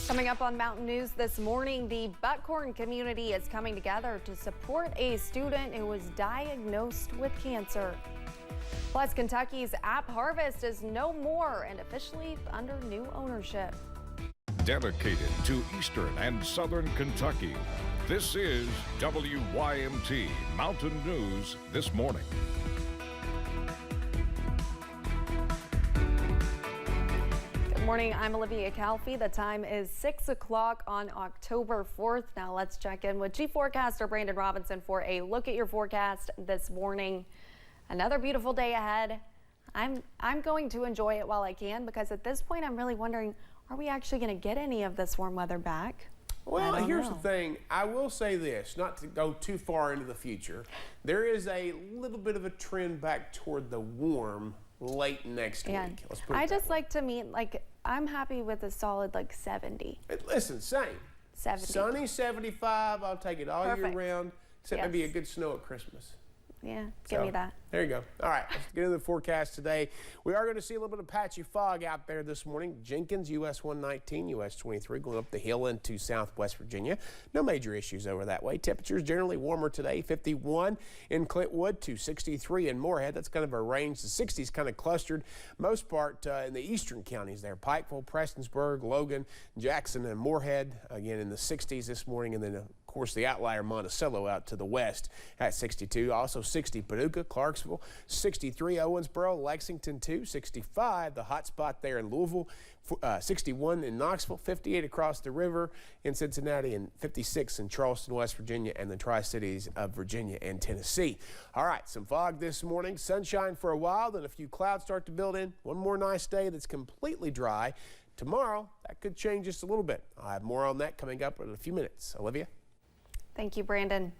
Coming up on Mountain News this morning, the Buckhorn community is coming together to support a student who was diagnosed with cancer. Plus, Kentucky's App Harvest is no more and officially under new ownership. Dedicated to Eastern and Southern Kentucky, this is WYMT Mountain News this morning. Good morning, I'm Olivia Calfee. The time is 6 o'clock on October 4th. Now let's check in with Chief Forecaster Brandon Robinson for a look at your forecast this morning. Another beautiful day ahead. I'm going to enjoy it while I can, because at this point I'm really wondering, are we actually going to get any of this warm weather back? Well, here's the thing. I will say this, not to go too far into the future. There is a little bit of a trend back toward the warm late next week. Let's put it I that just way. like to meet, I'm happy with a solid 70. Listen, same. 70. Sunny 75. I'll take it all year round, except maybe a good snow at Christmas. Yeah, give me that. There you go. All right, let's get into the forecast today. We are going to see a little bit of patchy fog out there this morning. Jenkins, US 119, US 23, going up the hill into southwest Virginia. No major issues over that way. Temperatures generally warmer today, 51 in Clintwood to 63 in Moorhead. That's kind of a range. The 60s kind of clustered, most part in the eastern counties there. Pikeville, Prestonsburg, Logan, Jackson, and Moorhead. Again, in the 60s this morning, and then of course the outlier Monticello out to the west at 62. Also 60 Paducah, Clarksville, 63 Owensboro, Lexington 2, 65 the hot spot there in Louisville, 61 in Knoxville, 58 across the river in Cincinnati, and 56 in Charleston, West Virginia, and the Tri-Cities of Virginia and Tennessee. All right, some fog this morning, sunshine for a while, then a few clouds start to build in. One more nice day that's completely dry. Tomorrow, that could change just a little bit. I'll have more on that coming up in a few minutes. Olivia? Thank you, Brandon.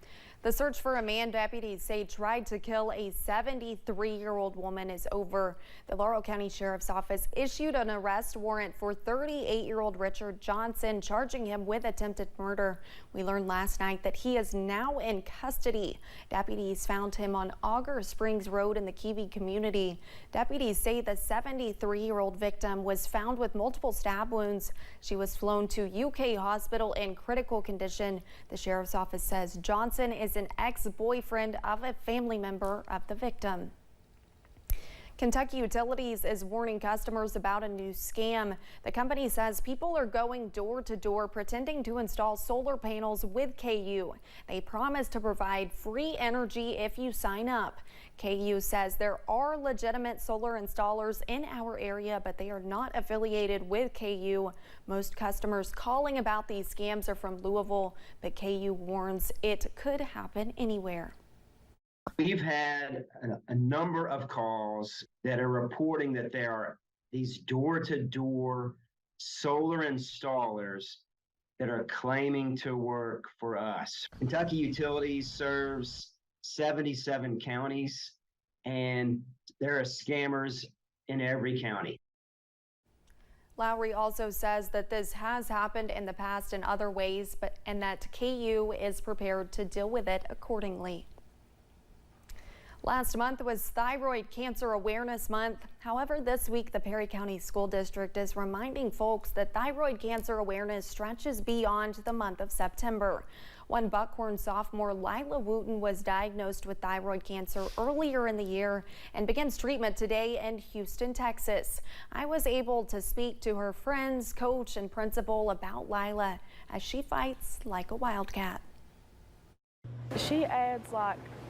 The search for a man deputies say tried to kill a 73-year-old woman is over. The Laurel County Sheriff's Office issued an arrest warrant for 38-year-old Richard Johnson, charging him with attempted murder. We learned last night that he is now in custody. Deputies found him on Auger Springs Road in the Keavy community. Deputies say the 73-year-old victim was found with multiple stab wounds. She was flown to UK Hospital in critical condition. The Sheriff's Office says Johnson is an ex-boyfriend of a family member of the victim. Kentucky Utilities is warning customers about a new scam. The company says people are going door to door pretending to install solar panels with KU. They promise to provide free energy if you sign up. KU says there are legitimate solar installers in our area, but they are not affiliated with KU. Most customers calling about these scams are from Louisville, but KU warns it could happen anywhere. We've had a number of calls that are reporting that there are these door-to-door solar installers that are claiming to work for us. Kentucky Utilities serves 77 counties, and there are scammers in every county. Lowry also says that this has happened in the past in other ways, and that KU is prepared to deal with it accordingly. Last month was Thyroid Cancer Awareness Month. However, this week the Perry County School District is reminding folks that thyroid cancer awareness stretches beyond the month of September. One Buckhorn sophomore, Lila Wooten, was diagnosed with thyroid cancer earlier in the year and begins treatment today in Houston, Texas. I was able to speak to her friends, coach, and principal about Lila as she fights like a wildcat. She adds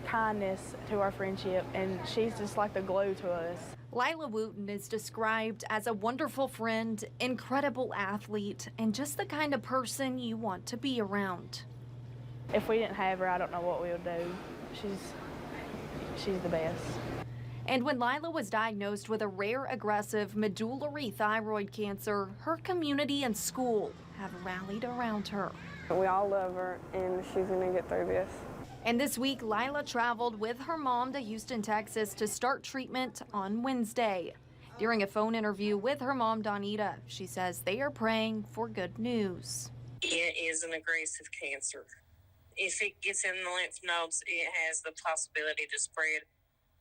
kindness to our friendship, and she's just like the glue to us. Lila Wooten is described as a wonderful friend, incredible athlete, and just the kind of person you want to be around. If we didn't have her, I don't know what we would do. She's the best. And when Lila was diagnosed with a rare aggressive medullary thyroid cancer, her community and school have rallied around her. We all love her, and she's going to get through this. And this week, Lila traveled with her mom to Houston, Texas to start treatment on Wednesday. During a phone interview with her mom, Donita, she says they are praying for good news. It is an aggressive cancer. If it gets in the lymph nodes, it has the possibility to spread.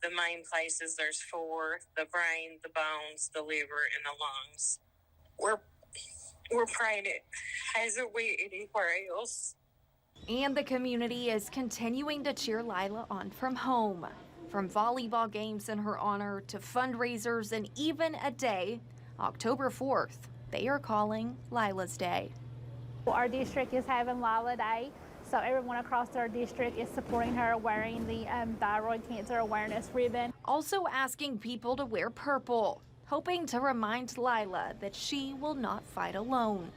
The main places there's four: the brain, the bones, the liver, and the lungs. We're praying it hasn't went anywhere else. And the community is continuing to cheer Lila on from home. From volleyball games in her honor to fundraisers and even a day, October 4th, they are calling Lila's Day. Our district is having Lila Day, so everyone across our district is supporting her wearing the thyroid cancer awareness ribbon. Also asking people to wear purple, hoping to remind Lila that she will not fight alone.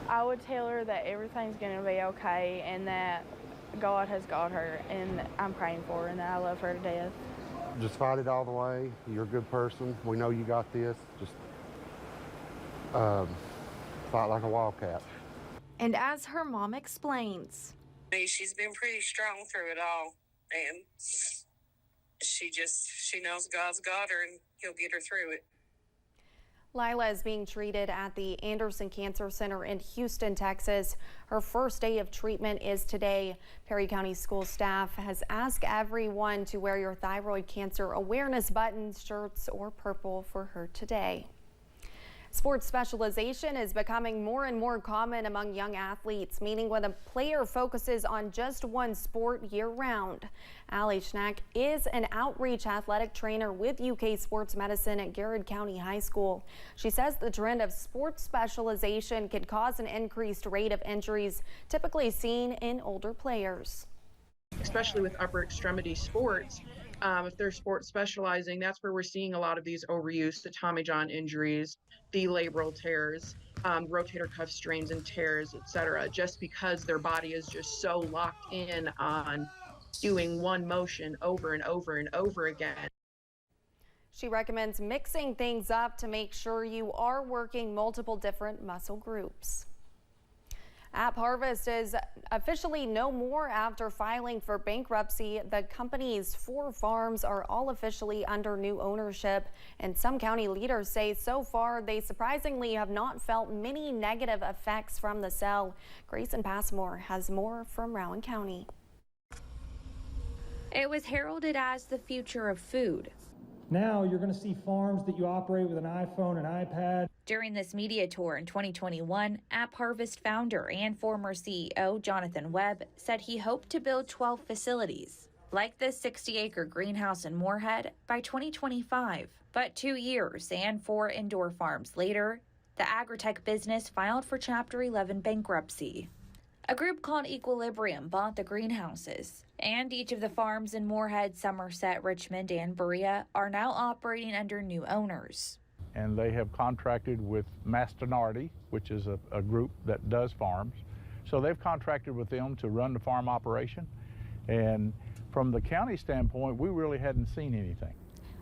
I would tell her that everything's going to be okay and that God has got her, and I'm praying for her and that I love her to death. Just fight it all the way. You're a good person. We know you got this. Just fight like a wildcat. And as her mom explains, She's been pretty strong through it all, and she knows God's got her and he'll get her through it. Lila is being treated at the Anderson Cancer Center in Houston, Texas. Her first day of treatment is today. Perry County school staff has asked everyone to wear your thyroid cancer awareness buttons, shirts, or purple for her today. Sports specialization is becoming more and more common among young athletes, meaning when a player focuses on just one sport year-round. Allie Schnack is an outreach athletic trainer with UK Sports Medicine at Garrett County High School. She says the trend of sports specialization can cause an increased rate of injuries typically seen in older players. Especially with upper extremity sports, if they're sports specializing, that's where we're seeing a lot of these overuse, the Tommy John injuries, the labral tears, rotator cuff strains and tears, etc., just because their body is just so locked in on doing one motion over and over and over again. She recommends mixing things up to make sure you are working multiple different muscle groups. App Harvest is officially no more after filing for bankruptcy. The company's 4 farms are all officially under new ownership, and some county leaders say so far they surprisingly have not felt many negative effects from the sale. Grayson Passmore has more from Rowan County. It was heralded as the future of food. Now you're going to see farms that you operate with an iPhone and iPad. During this media tour in 2021, App Harvest founder and former CEO Jonathan Webb said he hoped to build 12 facilities, like this 60-acre greenhouse in Moorhead, by 2025. But 2 years and 4 indoor farms later, the agritech business filed for Chapter 11 bankruptcy. A group called Equilibrium bought the greenhouses, and each of the farms in Moorhead, Somerset, Richmond, and Berea are now operating under new owners. And they have contracted with Mastinardi, which is a group that does farms. So they've contracted with them to run the farm operation. And from the county standpoint, we really hadn't seen anything.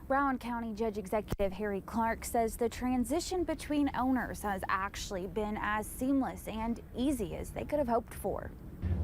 Rowan County Judge Executive Harry Clark says the transition between owners has actually been as seamless and easy as they could have hoped for.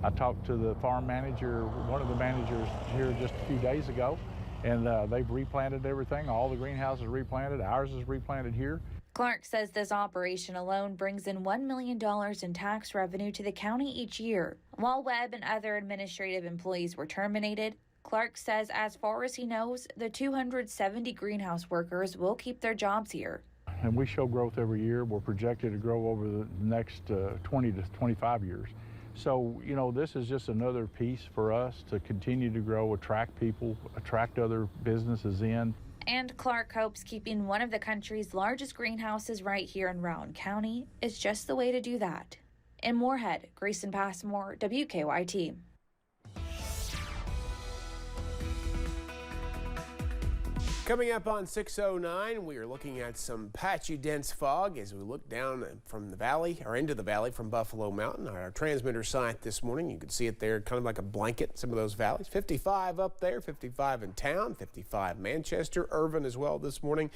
I talked to the farm manager, one of the managers here just a few days ago, and they've replanted everything. All the greenhouses are replanted. Ours is replanted here. Clark says this operation alone brings in $1 million in tax revenue to the county each year. While Webb and other administrative employees were terminated, Clark says as far as he knows, the 270 greenhouse workers will keep their jobs here. And we show growth every year. We're projected to grow over the next 20 to 25 years. So, you know, this is just another piece for us to continue to grow, attract people, attract other businesses in. And Clark hopes keeping one of the country's largest greenhouses right here in Rowan County is just the way to do that. In Moorhead, Grayson Passmore, WKYT. Coming up on 6:09, we are looking at some patchy dense fog as we look down from the valley or into the valley from Buffalo Mountain. Our transmitter site this morning, you can see it there kind of like a blanket, some of those valleys. 55 up there, 55 in town, 55 Manchester, Irvin as well this morning.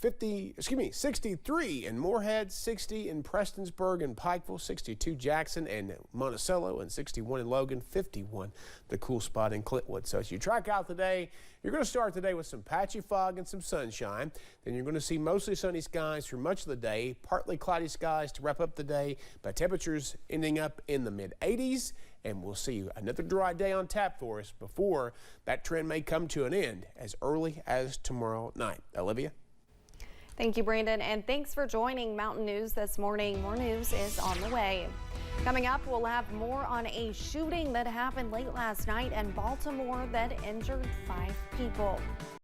63 in Moorhead, 60 in Prestonsburg and Pikeville, 62 Jackson and Monticello, and 61 in Logan, 51 the cool spot in Clintwood. So as you track out the day, you're going to start the day with some patchy fog and some sunshine. Then you're going to see mostly sunny skies for much of the day, partly cloudy skies to wrap up the day, but temperatures ending up in the mid-80s. And we'll see another dry day on tap for us before that trend may come to an end as early as tomorrow night. Olivia? Thank you, Brandon, and thanks for joining Mountain News this morning. More news is on the way. Coming up, we'll have more on a shooting that happened late last night in Baltimore that injured 5 people.